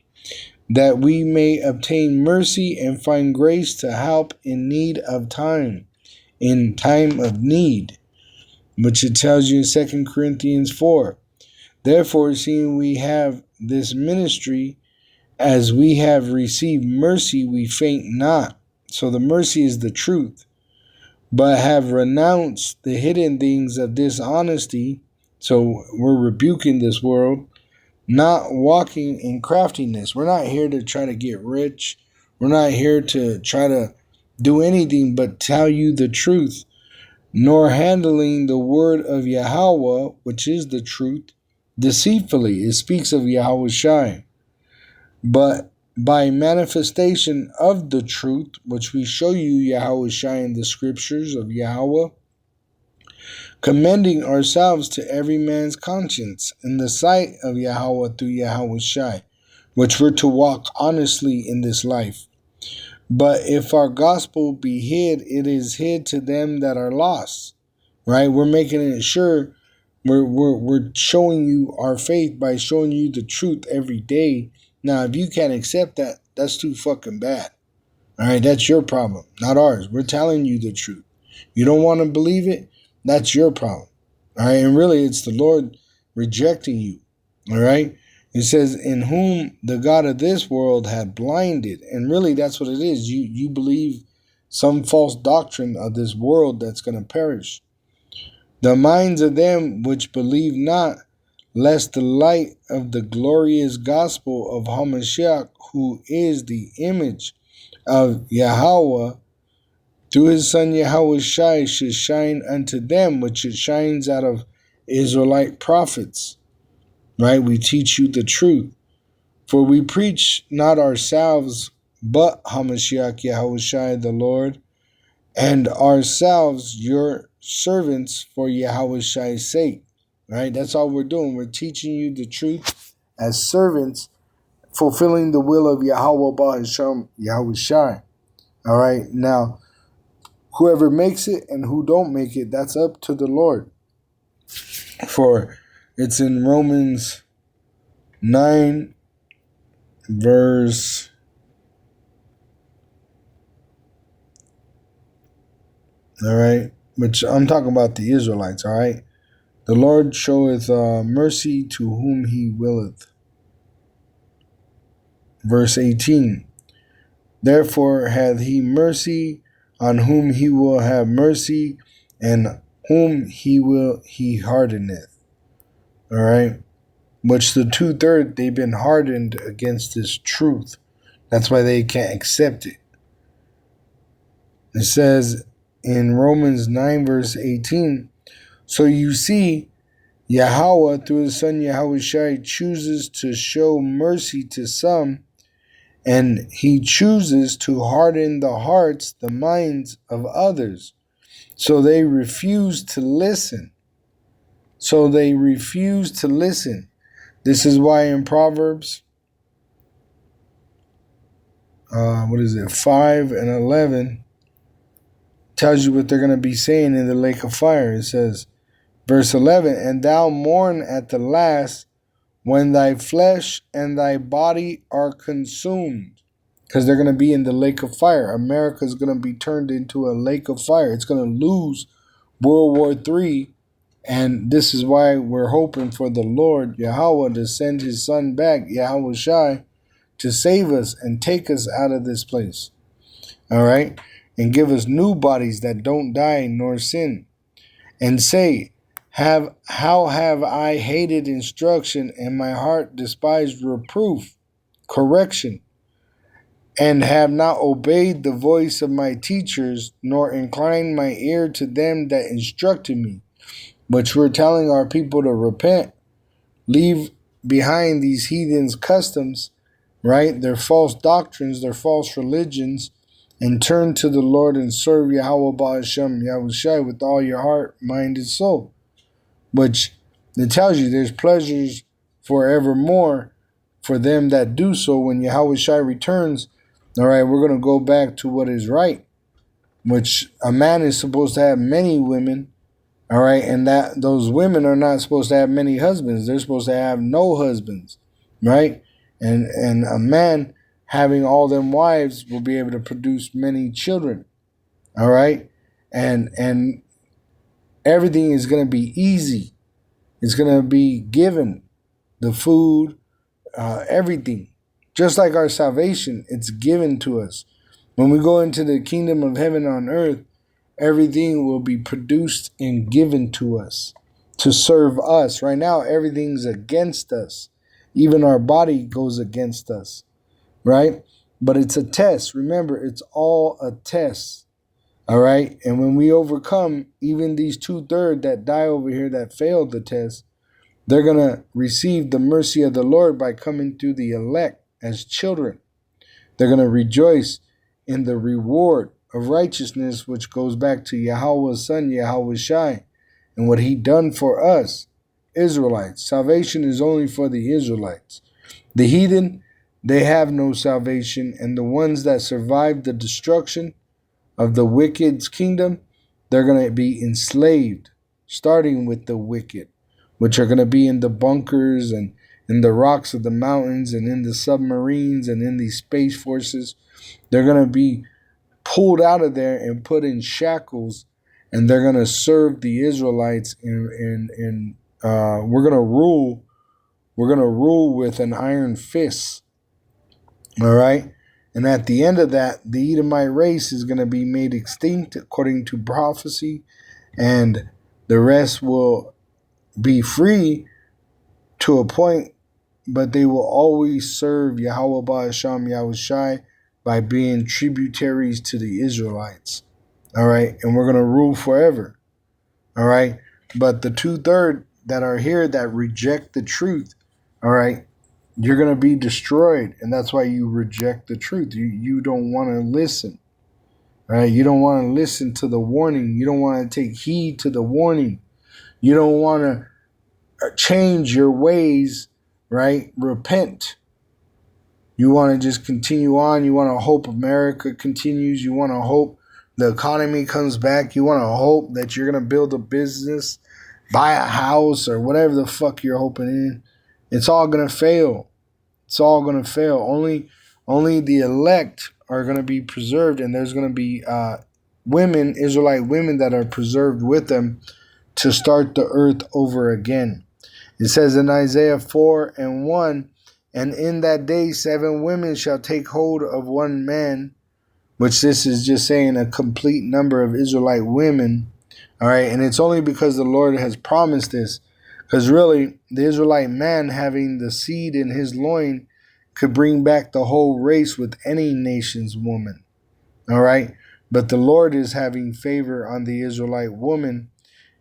that we may obtain mercy and find grace to help in need of time, in time of need, which it tells you in 2 Corinthians 4. Therefore, seeing we have this ministry, as we have received mercy, we faint not. So the mercy is the truth, but have renounced the hidden things of dishonesty. So we're rebuking this world, not walking in craftiness. We're not here to try to get rich. We're not here to try to do anything but tell you the truth, nor handling the word of Yahweh, which is the truth, deceitfully. It speaks of Yahweh Shai. But by manifestation of the truth, which we show you Yahweh Shai in the scriptures of Yahweh, commending ourselves to every man's conscience in the sight of Yahweh through Yahweh Shai, which we're to walk honestly in this life. But if our gospel be hid, it is hid to them that are lost. Right? We're making it sure we're showing you our faith by showing you the truth every day. Now, if you can't accept that, that's too fucking bad. All right, that's your problem, not ours. We're telling you the truth. You don't want to believe it? That's your problem. All right, and really it's the Lord rejecting you. All right, it says, in whom the God of this world had blinded. And really that's what it is. You believe some false doctrine of this world that's going to perish. The minds of them which believe not, lest the light of the glorious gospel of Hamashiach, who is the image of Yahweh, through his son Yahweh Shai, should shine unto them, which it shines out of Israelite prophets. Right? We teach you the truth. For we preach not ourselves, but Hamashiach Yahweh Shai the Lord, and ourselves your servants for Yahweh Shai's sake. Right? That's all we're doing. We're teaching you the truth as servants, fulfilling the will of Yahweh Ba'Hashem Yahweh Shai. All right? Now, whoever makes it and who don't make it, that's up to the Lord. For it's in Romans 9, verse all right, which I'm talking about the Israelites, all right? The Lord showeth mercy to whom he willeth. Verse 18, therefore hath he mercy on whom he will have mercy, and whom he will he hardeneth. All right? Which the 2/3, they've been hardened against this truth. That's why they can't accept it. It says in Romans 9, verse 18, so you see, Yahweh, through his son Yahweh Shai, chooses to show mercy to some, and he chooses to harden the hearts, the minds of others. So they refuse to listen. This is why in Proverbs, 5 and 11, tells you what they're going to be saying in the lake of fire. It says, verse 11, and thou mourn at the last when thy flesh and thy body are consumed. Because they're going to be in the lake of fire. America is going to be turned into a lake of fire. It's going to lose World War III. And this is why we're hoping for the Lord, Yahweh, to send his son back, Yahweh Shai, to save us and take us out of this place. All right? And give us new bodies that don't die nor sin. And say, how have I hated instruction, and my heart despised reproof, correction, and have not obeyed the voice of my teachers, nor inclined my ear to them that instructed me. Which we're telling our people to repent, leave behind these heathens' customs, right? Their false doctrines, their false religions, and turn to the Lord and serve Yahweh Ba'Hashem Yahweh Shai with all your heart, mind, and soul. Which it tells you there's pleasures forevermore for them that do so. When Yahweh Shai returns, all right, we're going to go back to what is right, which a man is supposed to have many women, all right, and that those women are not supposed to have many husbands. They're supposed to have no husbands, right? And a man having all them wives will be able to produce many children, all right? And everything is going to be easy. It's going to be given, the food, everything. Just like our salvation, it's given to us. When we go into the kingdom of heaven on earth, everything will be produced and given to us to serve us. Right now, everything's against us. Even our body goes against us, right? But it's a test. Remember, it's all a test, all right? And when we overcome, even these 2/3 that die over here that failed the test, they're going to receive the mercy of the Lord by coming through the elect as children. They're going to rejoice in the reward of righteousness, which goes back to Yahweh's son, Yahweh Shai, and what he done for us, Israelites. Salvation is only for the Israelites. The heathen, they have no salvation, and the ones that survive the destruction of the wicked's kingdom, they're going to be enslaved, starting with the wicked, which are going to be in the bunkers and in the rocks of the mountains and in the submarines and in these space forces. They're going to be pulled out of there and put in shackles, and they're going to serve the Israelites, and we're going to rule. We're going to rule with an iron fist. All right? And at the end of that, the Edomite race is going to be made extinct according to prophecy, and the rest will be free to a point, but they will always serve Yahweh Ba'asham Yahushai by being tributaries to the Israelites. All right. And we're going to rule forever. All right. But the 2/3 that are here that reject the truth, all right, you're going to be destroyed. And that's why you reject the truth. You don't want to listen. All right. You don't want to listen to the warning. You don't want to take heed to the warning. You don't want to change your ways, right? Repent. You want to just continue on. You want to hope America continues. You want to hope the economy comes back. You want to hope that you're going to build a business, buy a house, or whatever the fuck you're hoping in. It's all going to fail. It's all going to fail. Only the elect are going to be preserved, and there's going to be women, Israelite women, that are preserved with them to start the earth over again. It says in Isaiah 4:1, and in that day 7 women shall take hold of one man, which this is just saying a complete number of Israelite women. All right, and it's only because the Lord has promised this, because really the Israelite man having the seed in his loin could bring back the whole race with any nation's woman. All right, but the Lord is having favor on the Israelite woman,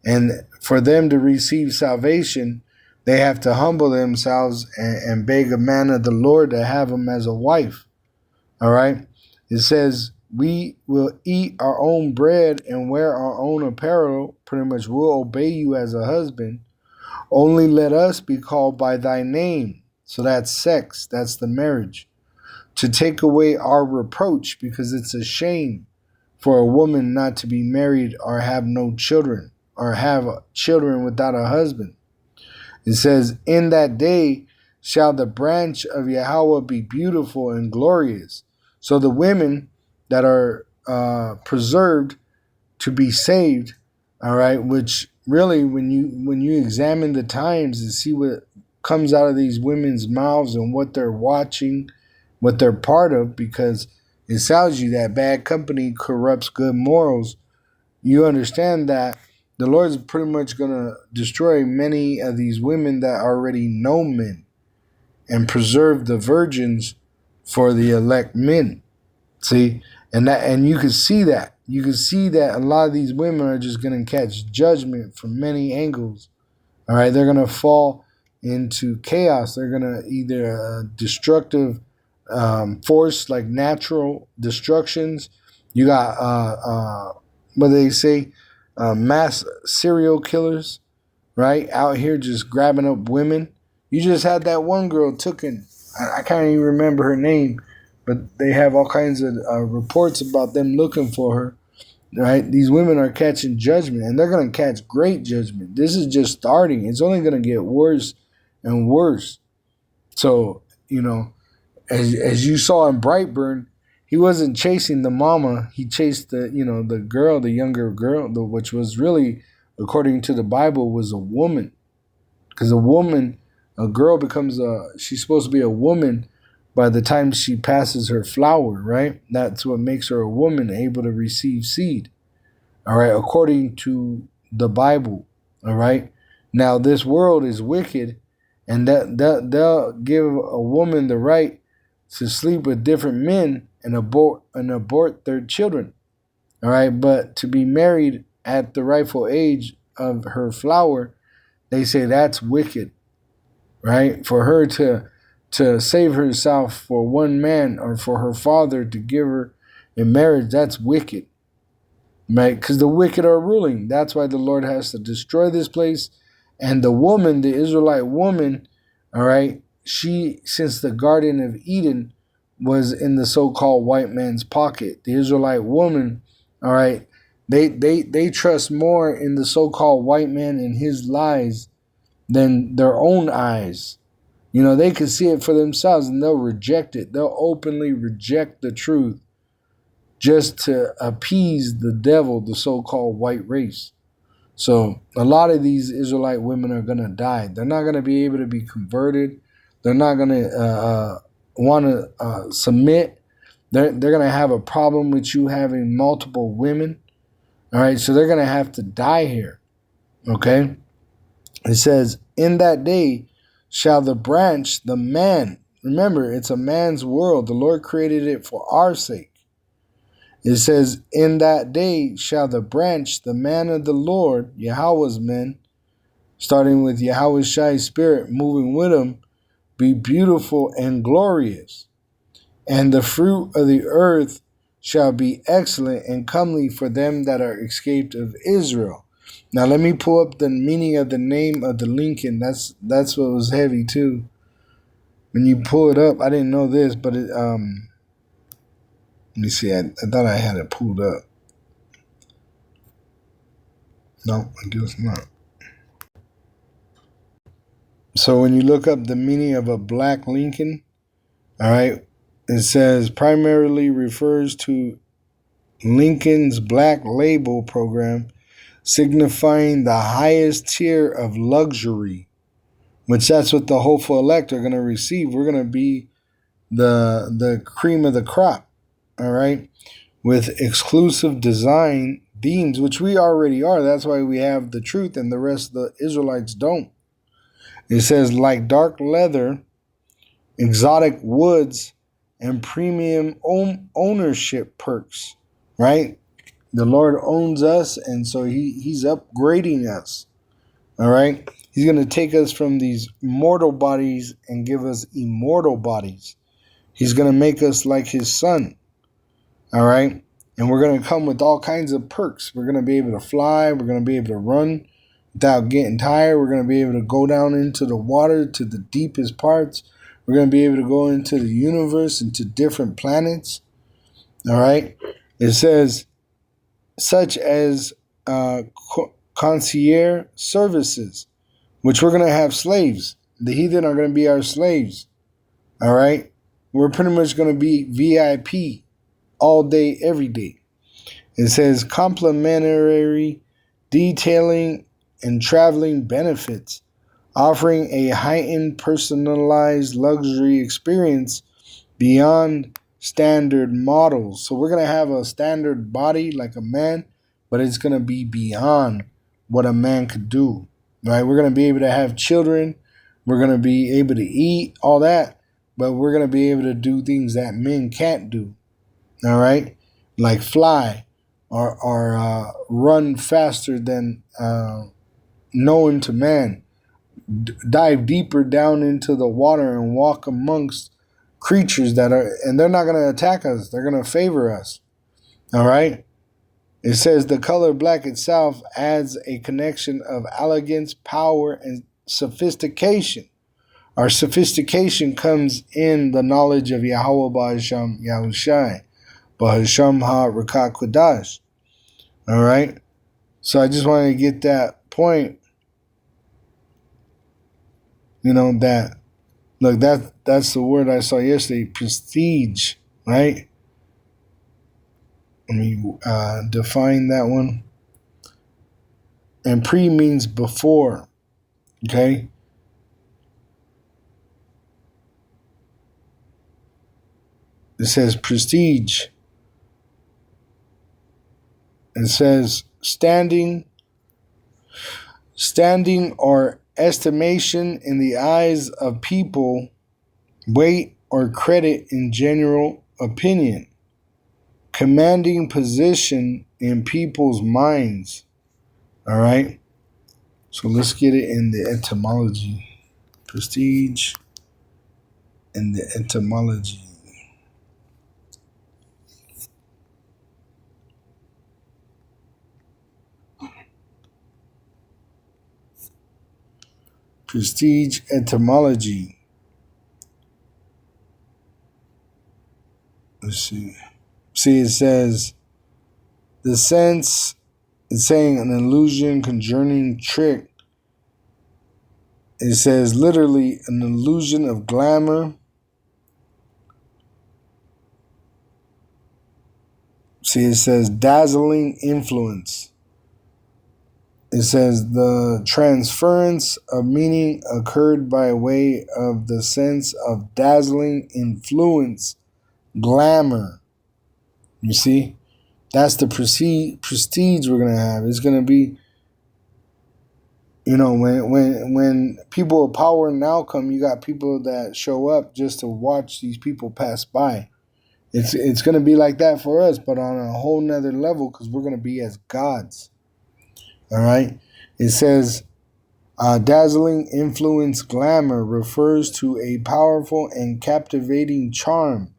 and for them to receive salvation, they have to humble themselves and beg a man of the Lord to have them as a wife. All right. It says, we will eat our own bread and wear our own apparel. Pretty much, we'll obey you as a husband. Only let us be called by thy name. So that's sex. That's the marriage. To take away our reproach, because it's a shame for a woman not to be married or have no children or have children without a husband. It says, in that day shall the branch of Yahweh be beautiful and glorious. So the women that are preserved to be saved, all right, which really when you examine the times and see what comes out of these women's mouths and what they're watching, what they're part of, because it tells you that bad company corrupts good morals, you understand that the Lord's pretty much going to destroy many of these women that already know men and preserve the virgins for the elect men. See? And you can see that. You can see that a lot of these women are just going to catch judgment from many angles. All right? They're going to fall into chaos. They're going to either destructive force, like natural destructions. You got, what do they say? Mass serial killers, right? Out here just grabbing up women. You just had that one girl taken. I can't even remember her name, but they have all kinds of reports about them looking for her, right? These women are catching judgment, and they're going to catch great judgment. This is just starting. It's only going to get worse and worse. So, as you saw in Brightburn, he wasn't chasing the mama. He chased the girl, the younger girl, which was really, according to the Bible, was a woman. Because a girl becomes she's supposed to be a woman by the time she passes her flower, right? That's what makes her a woman, able to receive seed. All right, according to the Bible. All right. Now this world is wicked, and they'll give a woman the right to sleep with different men and abort their children. All right, but to be married at the rightful age of her flower, they say that's wicked, right? For her to save herself for one man, or for her father to give her in marriage, that's wicked, right? Because the wicked are ruling. That's why the Lord has to destroy this place. And the woman, the Israelite woman, all right, she, since the Garden of Eden was in the so-called white man's pocket, the Israelite woman, all right, they trust more in the so-called white man and his lies than their own eyes. They can see it for themselves, and they'll reject it. They'll openly reject the truth just to appease the devil, the so-called white race. So a lot of these Israelite women are going to die. They're not going to be able to be converted. They're not going to want to submit. They're going to have a problem with you having multiple women. All right, so they're going to have to die here. Okay? It says, in that day shall the branch, the man, remember, it's a man's world. The Lord created it for our sake. It says, in that day shall the branch, the man of the Lord, Yahweh's men, starting with Yahweh's Shai spirit, moving with him, be beautiful and glorious. And the fruit of the earth shall be excellent and comely for them that are escaped of Israel. Now let me pull up the meaning of the name of the Lincoln. That's what was heavy too. When you pull it up, I didn't know this, but it let me see, I thought I had it pulled up. No, I guess not. So when you look up the meaning of a black Lincoln, all right, it says primarily refers to Lincoln's Black Label program, signifying the highest tier of luxury, which that's what the hopeful elect are going to receive. We're going to be the cream of the crop, all right, with exclusive design beams, which we already are. That's why we have the truth and the rest of the Israelites don't. It says, like dark leather, exotic woods, and premium ownership perks, right? The Lord owns us, and so he's upgrading us, all right? He's going to take us from these mortal bodies and give us immortal bodies. He's going to make us like his son, all right? And we're going to come with all kinds of perks. We're going to be able to fly. We're going to be able to run without getting tired. We're going to be able to go down into the water to the deepest parts. We're going to be able to go into the universe, into different planets, all right? It says, such as concierge services, which we're going to have slaves. The heathen are going to be our slaves, all right? We're pretty much going to be VIP all day, every day. It says complimentary detailing and traveling benefits, offering a heightened personalized luxury experience beyond standard models. So we're going to have a standard body like a man, but it's going to be beyond what a man could do, right? We're going to be able to have children. We're going to be able to eat, all that, but we're going to be able to do things that men can't do, all right? Like fly or run faster than known to man, dive deeper down into the water and walk amongst creatures that are, and they're not going to attack us. They're going to favor us. All right. It says the color black itself adds a connection of elegance, power, and sophistication. Our sophistication comes in the knowledge of Yahweh Ba'asham Yahushai, Ba'asham Ha-Rakat Kodash. All right. So I just wanted to get that point, that, look, that's the word I saw yesterday, prestige, right? Let me define that one. And pre means before, okay? It says prestige. It says standing or estimation in the eyes of people, weight or credit in general opinion, commanding position in people's minds. All right? So let's get it in the etymology. Prestige in the etymology. Prestige etymology. Let's see. See, it says the sense, it's saying an illusion, conjuring, trick. It says literally an illusion of glamour. See, it says dazzling influence. It says the transference of meaning occurred by way of the sense of dazzling influence, glamour. You see? That's the prestige we're going to have. It's going to be You know, when people of power now come, you got people that show up just to watch these people pass by. It's going to be like that for us, but on a whole nother level, because we're going to be as gods. All right. It says, dazzling influence glamour refers to a powerful and captivating charm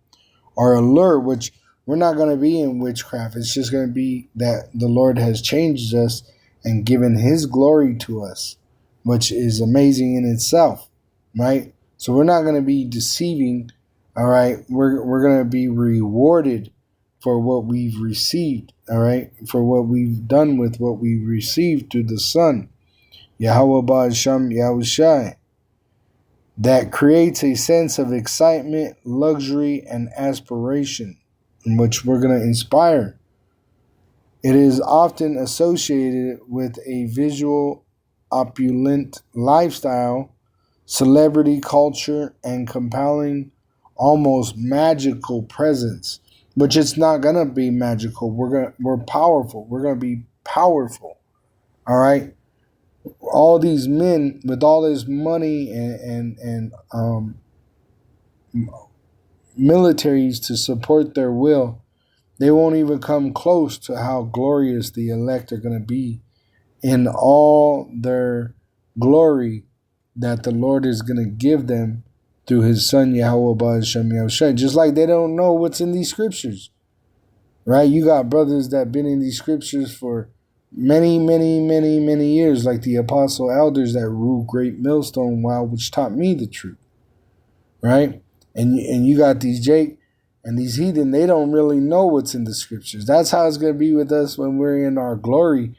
or allure, which we're not going to be in witchcraft. It's just going to be that the Lord has changed us and given his glory to us, which is amazing in itself, right? So we're not going to be deceiving, all right? We're going to be rewarded for what we've received, all right? For what we've done with what we've received through the Son, Yahweh Ba'asham Yahushai. That creates a sense of excitement, luxury, and aspiration, in which we're going to inspire. It is often associated with a visual, opulent lifestyle, celebrity culture, and compelling, almost magical presence. Which it's not going to be magical. We're powerful. We're going to be powerful. All right. All these men with all this money and militaries to support their will, they won't even come close to how glorious the elect are going to be in all their glory that the Lord is going to give them through his Son, Yahweh Ba'asham Yahushua. Just like they don't know what's in these scriptures, right? You got brothers that been in these scriptures for many, many, many, many years, like the apostle elders that ruled Great Millstone While, which taught me the truth, right? And you got these Jake and these heathen, they don't really know what's in the scriptures. That's how it's going to be with us when we're in our glory.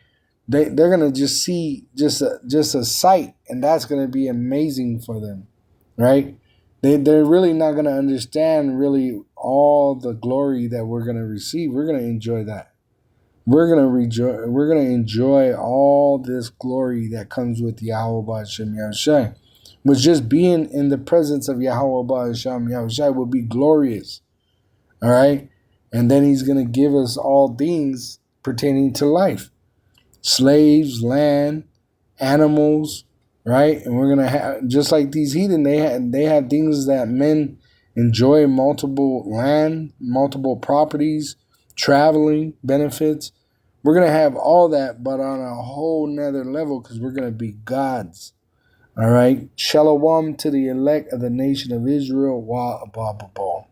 They're going to just see just a sight, and that's going to be amazing for them, right? They're really not going to understand really all the glory that we're going to receive. We're going to enjoy that. We're going to enjoy all this glory that comes with Yahweh Ba'asham Yahushai. Which just being in the presence of Yahweh Ba'asham Yahushai will be glorious. All right? And then he's going to give us all things pertaining to life. Slaves, land, animals, right? And we're going to have, just like these heathen, they have things that men enjoy: multiple land, multiple properties, traveling, benefits. We're going to have all that, but on a whole nother level, because we're going to be gods. All right. Shalom to the elect of the nation of Israel. Wa abababal.